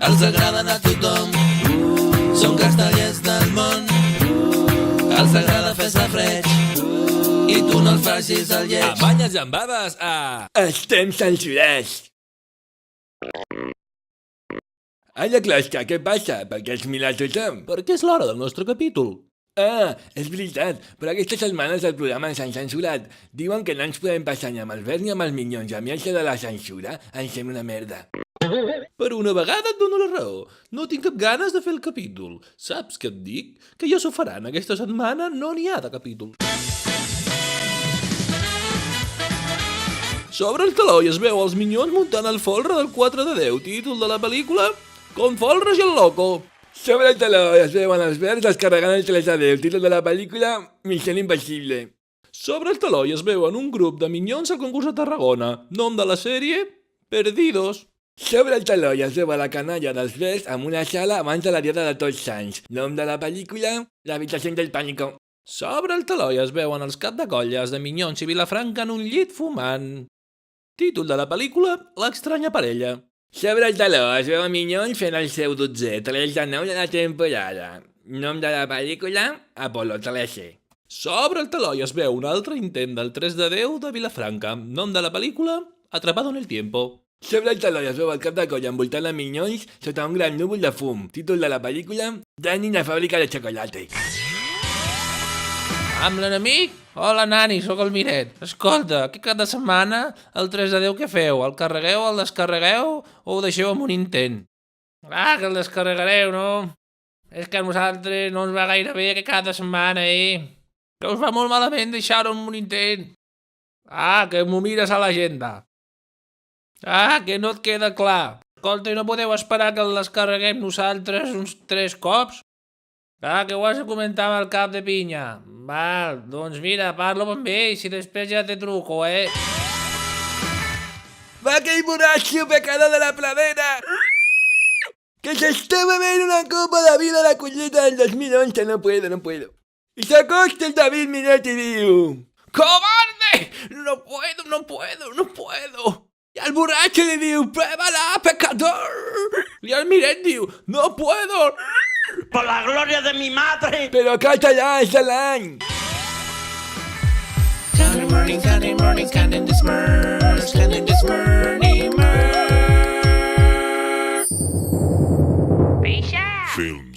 els agraden a tothom, són castellers del món, els agrada fer safreig i tu no els facis el lleig. Amanyes llambades a... Estem censurats. Alla closca, què passa? Per què has mirat tothom? Perquè és l'hora del nostre capítol. Ah, és veritat, però aquestes setmanes el programa ens han censurat. Diuen que no ens podem passar ni amb els verds ni amb els minyons. A mi això de la censura em sembla una merda. Per una vegada et dono la raó. No tinc cap ganes de fer el capítol. Saps què et dic? Que ja s'ho faran. Aquesta setmana no n'hi ha de capítol. Sobre el taló i es veu els minyons muntant el folre del 4 de 10. Títol de la pel·lícula: Con folres i el loco. Sobre el taló es veuen els verds descarregant el 3 de 10. Títol de la pel·lícula: Missió Impossible. Sobre el taló i es veuen un grup de minyons al concurs de Tarragona. Nom de la sèrie: Perdidos. Sobre el taló es veu la canalla dels verds en una sala abans de la diada de Tots Sants. Nom de la pel·lícula: L'habitació del pànico. Sobre el taló es veuen els cap de colles de Minyons i Vilafranca en un llit fumant. Títol de la pel·lícula: L'estranya parella. Sobre el taló es veu Minyons fent el seu 12è, 3 de 9 de la temporada. Nom de la pel·lícula: Apolo 13. Sobre el taló es veu un altre intent del 3 de 10 de Vilafranca. Nom de la pel·lícula: Atrapado en el tiempo. Sobre el taló es veu el cap de colla envoltant a Minyons sota un gran núvol de fum. Títol de la pel·lícula: Dani, la fàbrica de xocolate. Amb l'enemic? Hola, nani, sóc el Miret. Escolta, aquest cap de setmana, el 3 de 10 què feu? El carregueu, el descarregueu o ho deixeu amb un intent? Ah, que el descarregareu, no? És que a nosaltres no ens va gaire bé aquest cap de setmana, Que us va molt malament deixar-ho amb un intent. Ah, que m'ho mires a l'agenda. Ah, que no et queda clar. Escolta, i no podeu esperar que el descarreguem nosaltres uns 3 cops? Ah, que ho has de comentar amb el cap de pinya. Val, doncs mira, parlo amb ell, si després ja te truco, Va aquell borratxo pecador de la pradera que se está bebiendo una copa de vino a la collita del 2011. No puedo. Y se acosta el David Miret y diu: ¡Cobarde! No puedo. Y al borracho le diu: ¡Pruébala, pecador! Y al Miret diu: ¡No puedo! ¡Por la gloria de mi madre! Pero cátala, es el año. Candy morning, candy disperse, candy disperse, ¡Pisha! Film.